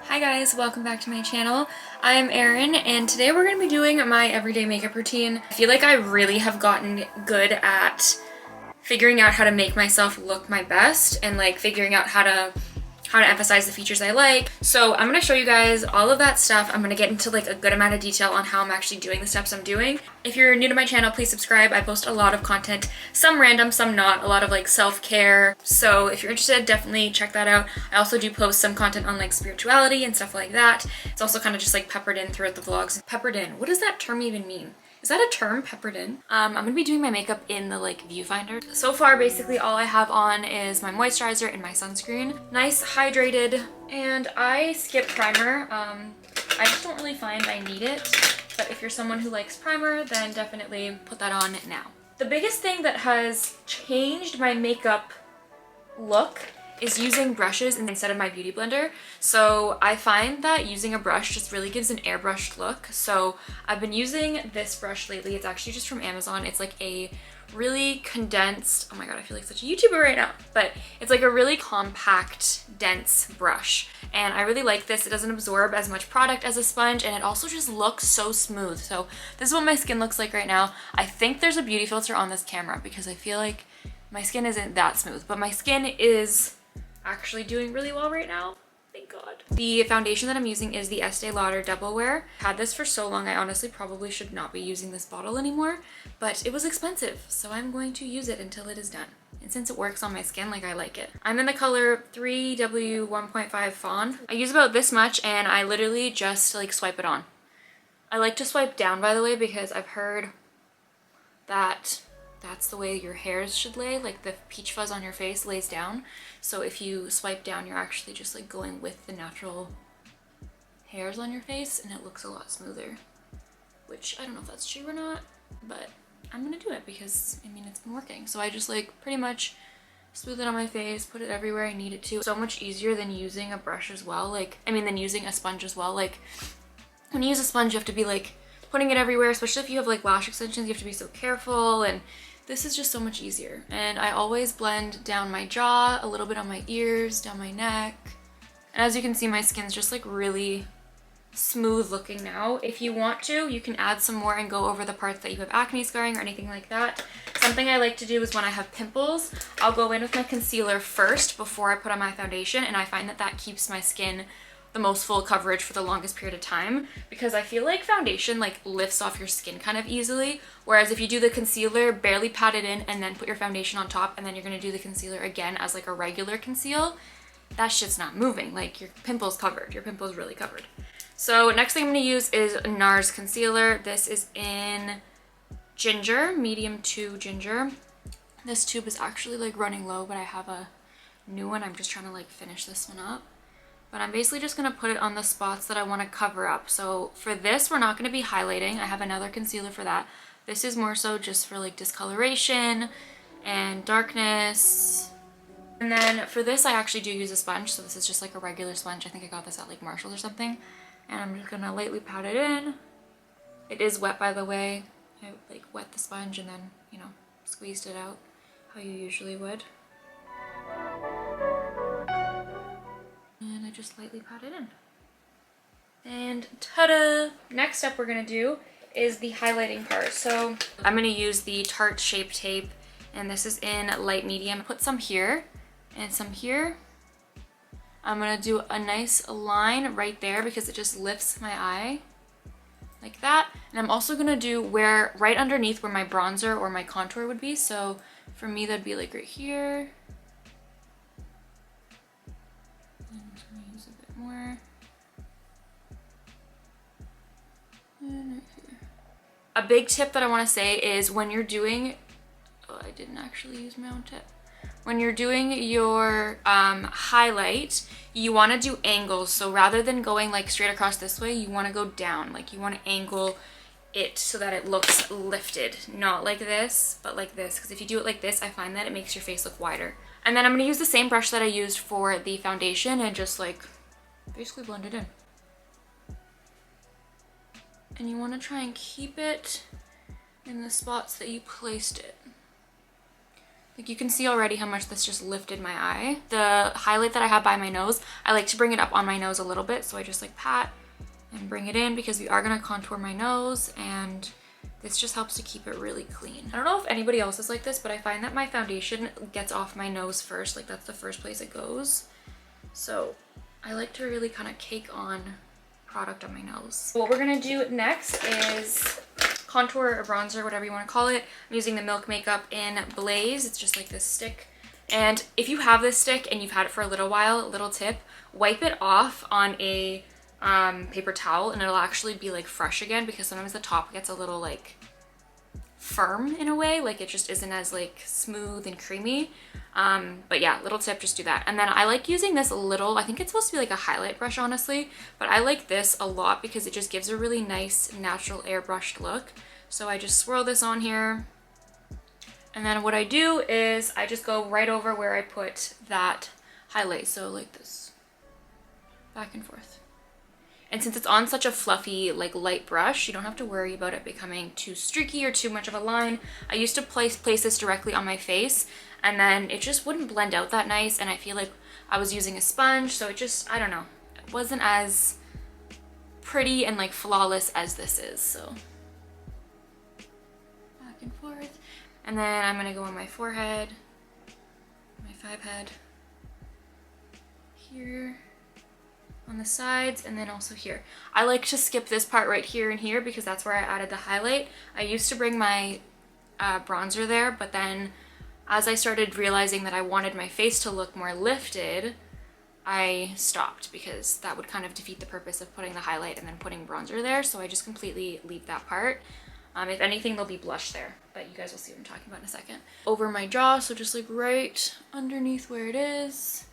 Hi guys, welcome back to my channel. I'm Erin and today we're going to be doing my everyday makeup routine. I feel like I really have gotten good at figuring out how to make myself look my best and like figuring out how to emphasize the features I like. So I'm going to show you guys all of that stuff. I'm going to get into like a good amount of detail on how I'm actually doing the steps I'm doing. If you're new to my channel, please subscribe. I post a lot of content, some random, some not, a lot of like self-care. So if you're interested, definitely check that out. I also do post some content on like spirituality and stuff like that. It's also kind of just like peppered in throughout the vlogs. Peppered in, what does that term even mean? Is that a term, peppered in? I'm gonna be doing my makeup in the like viewfinder. So far, basically all I have on is my moisturizer and my sunscreen. Nice, hydrated, and I skip primer. I just don't really find I need it, but if you're someone who likes primer, then definitely put that on now. The biggest thing that has changed my makeup look is using brushes instead of my beauty blender. So I find that using a brush just really gives an airbrushed look. So I've been using this brush lately. It's actually just from Amazon. It's like a really condensed, oh my god, I feel like such a YouTuber right now, but it's like a really compact, dense brush. And I really like this. It doesn't absorb as much product as a sponge, and it also just looks so smooth. So this is what my skin looks like right now. I think there's a beauty filter on this camera because I feel like my skin isn't that smooth, but my skin is actually doing really well right now. Thank God. The foundation that I'm using is the Estee Lauder Double Wear. I've had this for so long, I honestly probably should not be using this bottle anymore, but it was expensive, so I'm going to use it until it is done. And since it works on my skin, like, I like it. I'm in the color 3W1.5 Fawn. I use about this much, and I literally just like swipe it on. I like to swipe down, by the way, because I've heard that that's the way your hairs should lay, like the peach fuzz on your face lays down. So if you swipe down, you're actually just like going with the natural hairs on your face, and it looks a lot smoother, which I don't know if that's true or not, but I'm gonna do it because I mean it's been working. So I just like pretty much smooth it on my face, put it everywhere I need it to. So much easier than using a brush as well, like I mean than using a sponge as well. Like when you use a sponge, you have to be like putting it everywhere, especially if you have like lash extensions. You have to be so careful, and this is just so much easier. And I always blend down my jaw, a little bit on my ears, down my neck. And as you can see, my skin's just like really smooth looking now. If you want to, you can add some more and go over the parts that you have acne scarring or anything like that. Something I like to do is when I have pimples, I'll go in with my concealer first before I put on my foundation, and I find that that keeps my skin the most full coverage for the longest period of time, because I feel like foundation like lifts off your skin kind of easily, whereas if you do the concealer, barely pat it in, and then put your foundation on top, and then you're gonna do the concealer again as like a regular conceal, that shit's not moving. Like your pimple's covered, your pimple's really covered. So next thing I'm gonna use is NARS concealer. This is in Ginger, medium 2 Ginger. This tube is actually like running low, but I have a new one. I'm just trying to like finish this one up. But I'm basically just gonna put it on the spots that I wanna cover up. So for this, we're not gonna be highlighting. I have another concealer for that. This is more so just for like discoloration and darkness. And then for this, I actually do use a sponge. So this is just like a regular sponge. I think I got this at like Marshall's or something. And I'm just gonna lightly pat it in. It is wet, by the way. I like wet the sponge and then, you know, squeezed it out how you usually would. And I just lightly pat it in. And ta-da! Next step we're gonna do is the highlighting part. So I'm gonna use the Tarte Shape Tape, and this is in light medium. Put some here and some here. I'm gonna do a nice line right there because it just lifts my eye like that. And I'm also gonna do where right underneath where my bronzer or my contour would be. So for me, that'd be like right here. More. And right here. A big tip that I want to say is when you're doing, oh, I didn't actually use my own tip. When you're doing your highlight, you want to do angles. So rather than going like straight across this way, you want to go down. Like you want to angle it so that it looks lifted, not like this, but like this. Because if you do it like this, I find that it makes your face look wider. And then I'm going to use the same brush that I used for the foundation and just like basically blend it in. And you want to try and keep it in the spots that you placed it. Like you can see already how much this just lifted my eye. The highlight that I have by my nose, I like to bring it up on my nose a little bit. So I just like pat and bring it in because we are gonna contour my nose, and this just helps to keep it really clean. I don't know if anybody else is like this, but I find that my foundation gets off my nose first. Like that's the first place it goes. So I like to really kind of cake on product on my nose. What we're gonna do next is contour or bronzer, whatever you want to call it. I'm using the Milk Makeup in Blaze. It's just like this stick. And if you have this stick and you've had it for a little while, little tip, wipe it off on a paper towel and it'll actually be like fresh again, because sometimes the top gets a little like firm in a way, like it just isn't as like smooth and creamy. But yeah, little tip, just do that. And then I like using this little, I think it's supposed to be like a highlight brush honestly, but I like this a lot because it just gives a really nice natural airbrushed look. So I just swirl this on here, and then what I do is I just go right over where I put that highlight, so like this, back and forth. And since it's on such a fluffy, like light brush, you don't have to worry about it becoming too streaky or too much of a line. I used to place this directly on my face, and then it just wouldn't blend out that nice, and I feel like I was using a sponge, so it just, I don't know, it wasn't as pretty and like flawless as this is, so. Back and forth. And then I'm gonna go on my forehead, my 5-head, here, on the sides, and then also here. I like to skip this part right here and here because that's where I added the highlight. I used to bring my bronzer there, but then as I started realizing that I wanted my face to look more lifted, I stopped because that would kind of defeat the purpose of putting the highlight and then putting bronzer there. So I just completely leave that part. If anything, there'll be blush there, but you guys will see what I'm talking about in a second. Over my jaw, so just like right underneath where it is,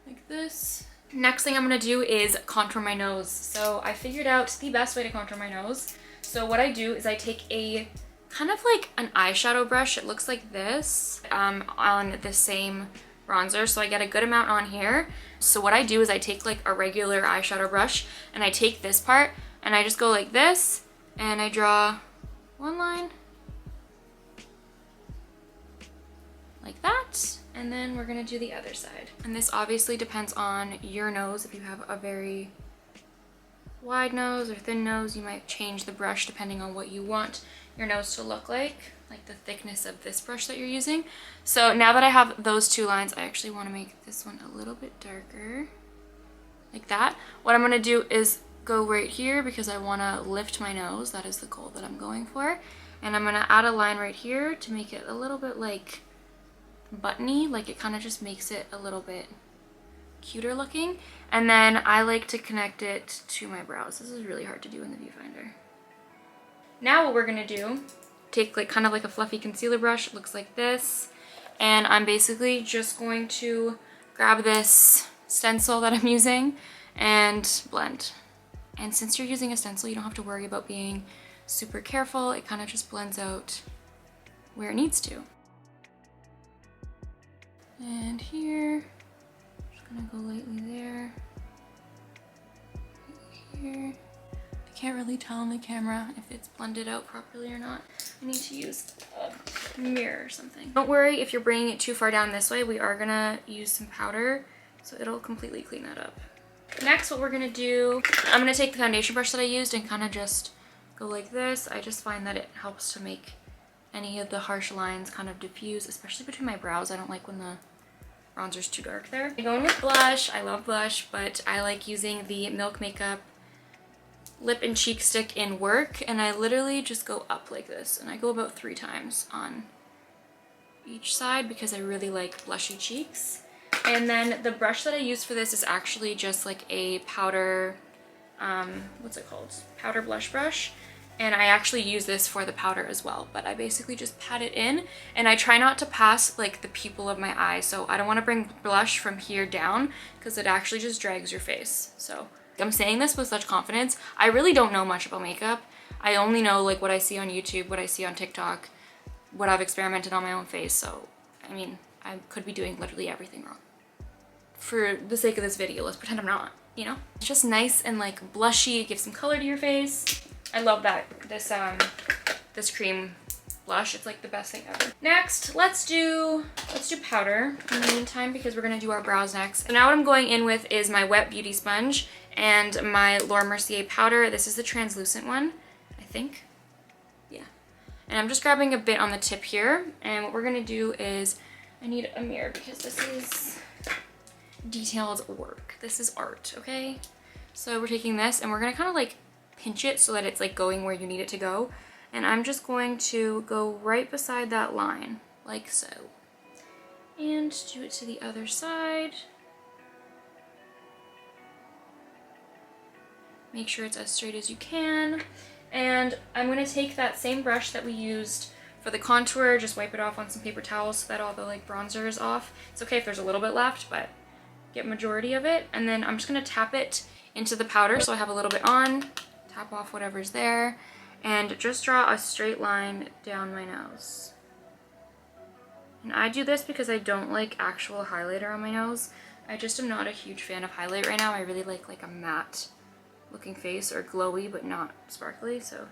like this. Next thing I'm gonna do is contour my nose. So I figured out the best way to contour my nose. So what I do is I take a kind of like an eyeshadow brush. It looks like this on the same bronzer. So I get a good amount on here. So what I do is I take like a regular eyeshadow brush and I take this part and I just go like this and I draw one line like that. And then we're gonna do the other side. And this obviously depends on your nose. If you have a very wide nose or thin nose, you might change the brush depending on what you want your nose to look like the thickness of this brush that you're using. So now that I have those two lines, I actually wanna make this one a little bit darker, like that. What I'm gonna do is go right here because I wanna lift my nose. That is the goal that I'm going for. And I'm gonna add a line right here to make it a little bit like buttony, like it kind of just makes it a little bit cuter looking. And then I like to connect it to my brows. This is really hard to do in the viewfinder. Now what we're gonna do, take like kind of like a fluffy concealer brush, it looks like this, and I'm basically just going to grab this stencil that I'm using and blend. And since you're using a stencil, you don't have to worry about being super careful. It kind of just blends out where it needs to. And here, just gonna go lightly there, right here. I can't really tell on the camera if it's blended out properly or not. I need to use a mirror or something. Don't worry if you're bringing it too far down this way. We are gonna use some powder, so it'll completely clean that up. Next, what we're gonna do, I'm gonna take the foundation brush that I used and kind of just go like this. I just find that it helps to make any of the harsh lines kind of diffuse, especially between my brows. I don't like when the bronzer's too dark there. I'm going with blush. I love blush, but I like using the Milk Makeup lip and cheek stick in work, and I literally just go up like this, and I go about 3 times on each side because I really like blushy cheeks. And then the brush that I use for this is actually just like a powder, what's it called? Powder blush brush. And I actually use this for the powder as well, but I basically just pat it in, and I try not to pass like the pupil of my eye. So I don't want to bring blush from here down because it actually just drags your face. So I'm saying this with such confidence. I really don't know much about makeup. I only know like what I see on YouTube, what I see on TikTok, what I've experimented on my own face. So, I mean, I could be doing literally everything wrong. For the sake of this video, let's pretend I'm not, you know? It's just nice and like blushy, it gives some color to your face. I love that this cream blush. It's like the best thing ever. Next, let's do powder in the meantime because we're gonna do our brows next. So now what I'm going in with is my wet beauty sponge and my Laura Mercier powder. This is the translucent one, I think. Yeah. And I'm just grabbing a bit on the tip here. And what we're gonna do is, I need a mirror because this is detailed work. This is art, okay? So we're taking this and we're gonna kind of like pinch it so that it's like going where you need it to go. And I'm just going to go right beside that line, like so. And do it to the other side. Make sure it's as straight as you can. And I'm gonna take that same brush that we used for the contour, just wipe it off on some paper towels so that all the like bronzer is off. It's okay if there's a little bit left, but get majority of it. And then I'm just gonna tap it into the powder so I have a little bit on, tap off whatever's there, and just draw a straight line down my nose. And I do this because I don't like actual highlighter on my nose. I just am not a huge fan of highlight right now. I really like a matte looking face, or glowy but not sparkly, so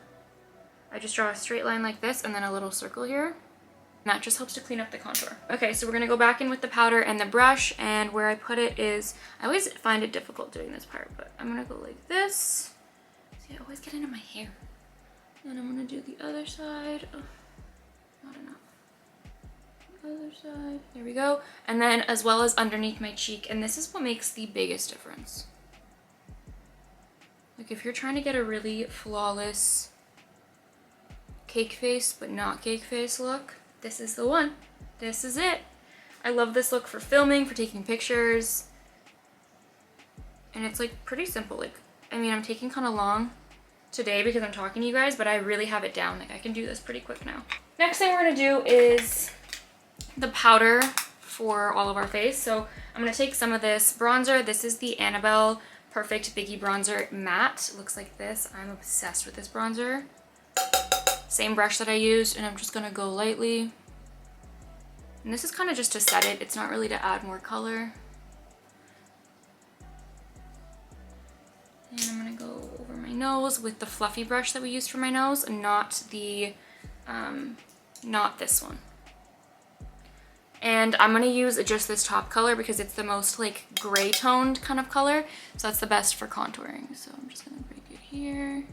I just draw a straight line like this and then a little circle here. And that just helps to clean up the contour. Okay, so we're gonna go back in with the powder and the brush, and where I put it is, I always find it difficult doing this part, but I'm gonna go like this. See, I always get into my hair. Then I'm gonna do the other side. Oh, not enough. The other side, there we go. And then as well as underneath my cheek, and this is what makes the biggest difference. Like if you're trying to get a really flawless cake face but not cake face look, this is the one. This is it. I love this look for filming, for taking pictures. And it's like pretty simple. Like, I mean, I'm taking kind of long today because I'm talking to you guys, but I really have it down. Like I can do this pretty quick now. Next thing we're gonna do is the powder for all of our face. So I'm gonna take some of this bronzer. This is the Annabelle Perfect Biggie Bronzer Matte. It looks like this. I'm obsessed with this bronzer. Same brush that I used, and I'm just gonna go lightly. And this is kind of just to set it. It's not really to add more color. And I'm gonna go over my nose with the fluffy brush that we used for my nose, not the, not this one. And I'm gonna use just this top color because it's the most like gray toned kind of color. So that's the best for contouring. So I'm just gonna break it here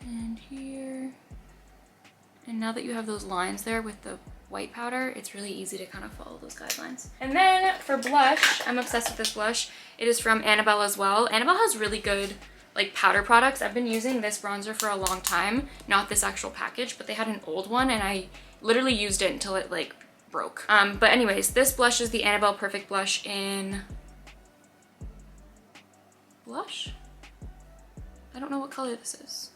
and here. And now that you have those lines there with the white powder, it's really easy to kind of follow those guidelines. And then for blush, I'm obsessed with this blush. It is from Annabelle as well. Annabelle has really good like powder products. I've been using this bronzer for a long time, not this actual package, but they had an old one and I literally used it until it like broke. But anyways, this blush is the Annabelle Perfect Blush in blush? I don't know what color this is.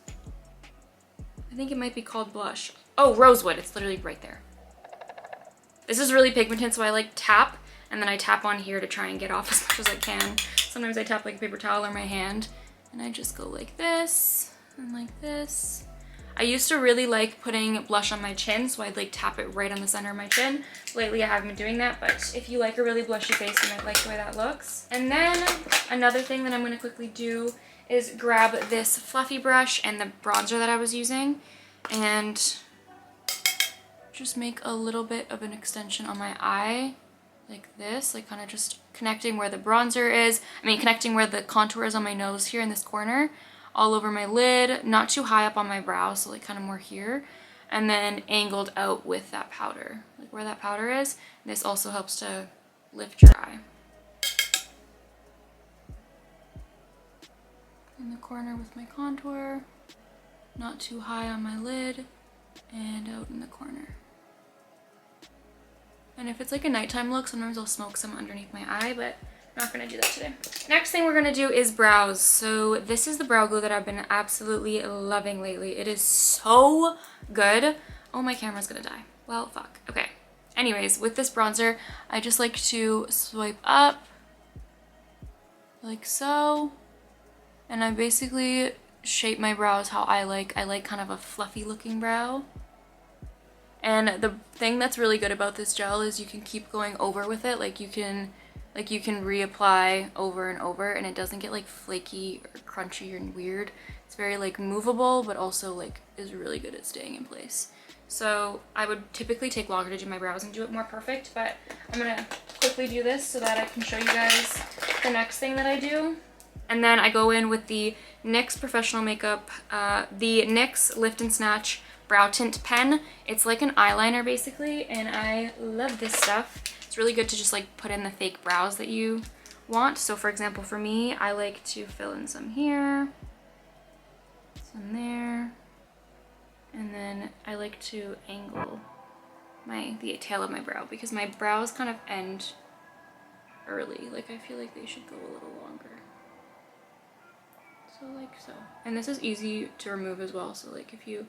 I think it might be called blush. Oh, Rosewood. It's literally right there. This is really pigmented, so I like tap, and then I tap on here to try and get off as much as I can. Sometimes I tap like a paper towel or my hand, and I just go like this and like this. I used to really like putting blush on my chin, so I'd like tap it right on the center of my chin. Lately I haven't been doing that, but if you like a really blushy face, you might like the way that looks. And then another thing that I'm gonna quickly do is grab this fluffy brush and the bronzer that I was using and just make a little bit of an extension on my eye, like this, like kind of just connecting where the bronzer is. I mean, connecting where the contour is on my nose here in this corner, all over my lid, not too high up on my brow, so like kind of more here, and then angled out with that powder, like where that powder is. This also helps to lift your eye. In the corner with my contour, not too high on my lid, and out in the corner. And if it's like a nighttime look, sometimes I'll smoke some underneath my eye, but I'm not gonna do that today. Next thing we're gonna do is brows. So this is the brow glue that I've been absolutely loving lately. It is so good. Oh, my camera's gonna die. Well, fuck. Okay. Anyways, with this bronzer, I just like to swipe up like so. And I basically shape my brows how I like. I like kind of a fluffy looking brow. And the thing that's really good about this gel is you can keep going over with it. Like you can reapply over and over, and it doesn't get like flaky or crunchy and weird. It's very like movable, but also like is really good at staying in place. So I would typically take longer to do my brows and do it more perfect, but I'm gonna quickly do this so that I can show you guys the next thing that I do. And then I go in with the NYX Professional Makeup, the NYX Lift and Snatch Brow Tint Pen. It's like an eyeliner basically, and I love this stuff. It's really good to just like put in the fake brows that you want. So for example, for me, I like to fill in some here, some there, and then I like to angle the tail of my brow because my brows kind of end early. Like I feel like they should go a little longer. So like so. And this is easy to remove as well. So like if you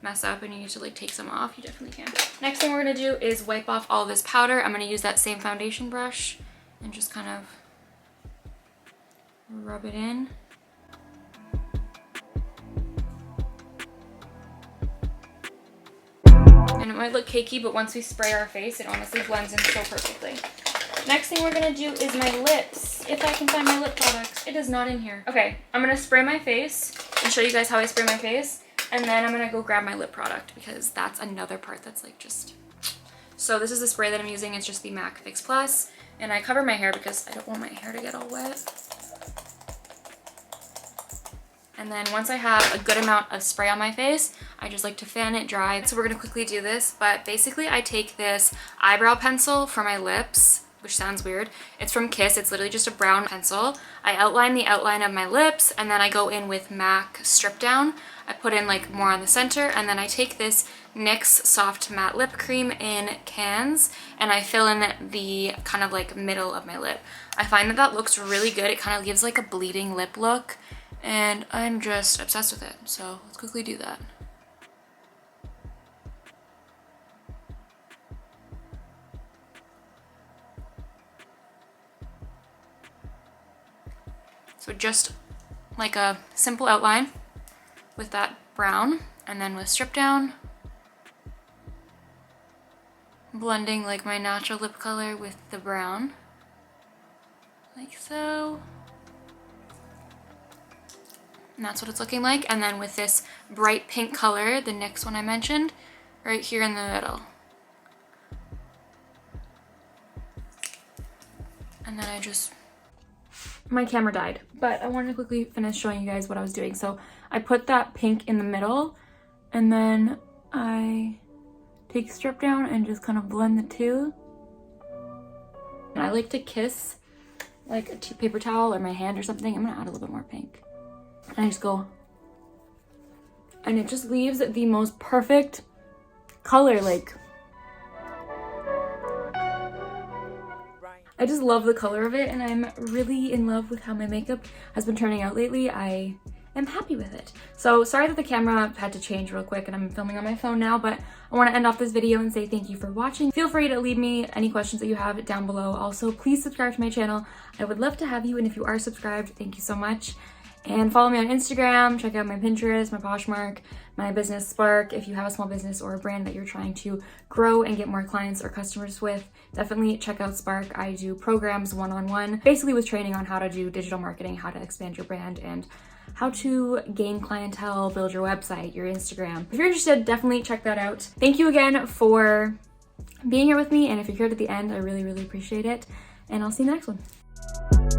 mess up and you need to like take some off, you definitely can. Next thing we're gonna do is wipe off all this powder. I'm gonna use that same foundation brush and just kind of rub it in. And it might look cakey, but once we spray our face, it honestly blends in so perfectly. Next thing we're gonna do is my lips. If I can find my lip product. It is not in here. Okay, I'm gonna spray my face and show you guys how I spray my face. And then I'm gonna go grab my lip product because that's another part that's like just... So this is the spray that I'm using. It's just the MAC Fix Plus. And I cover my hair because I don't want my hair to get all wet. And then once I have a good amount of spray on my face, I just like to fan it dry. So we're gonna quickly do this, but basically I take this eyebrow pencil for my lips, which sounds weird. It's from Kiss. It's literally just a brown pencil. I outline the outline of my lips, and then I go in with MAC Strip Down. I put in like more on the center, and then I take this NYX Soft Matte Lip Cream in cans, and I fill in the kind of like middle of my lip. I find that that looks really good. It kind of gives like a bleeding lip look, and I'm just obsessed with it. So let's quickly do that. So just like a simple outline with that brown, and then with Strip Down, blending like my natural lip color with the brown, like so. And that's what it's looking like. And then with this bright pink color, the NYX one I mentioned, right here in the middle. And then I just... My camera died, but I wanted to quickly finish showing you guys what I was doing. So I put that pink in the middle, and then I take Strip Down and just kind of blend the two. And I like to kiss like a paper towel or my hand or something. I'm gonna add a little bit more pink. And I just go, and it just leaves the most perfect color. Like, I just love the color of it, and I'm really in love with how my makeup has been turning out lately. I am happy with it. So sorry that the camera had to change real quick and I'm filming on my phone now, but I want to end off this video and say thank you for watching. Feel free to leave me any questions that you have down below. Also, please subscribe to my channel. I would love to have you, and if you are subscribed, thank you so much. And follow me on Instagram, check out my Pinterest, my Poshmark, my business Spark. If you have a small business or a brand that you're trying to grow and get more clients or customers with, definitely check out Spark. I do programs one-on-one, basically with training on how to do digital marketing, how to expand your brand, and how to gain clientele, build your website, your Instagram. If you're interested, definitely check that out. Thank you again for being here with me, and if you're here to the end, I really, really appreciate it. And I'll see you in the next one.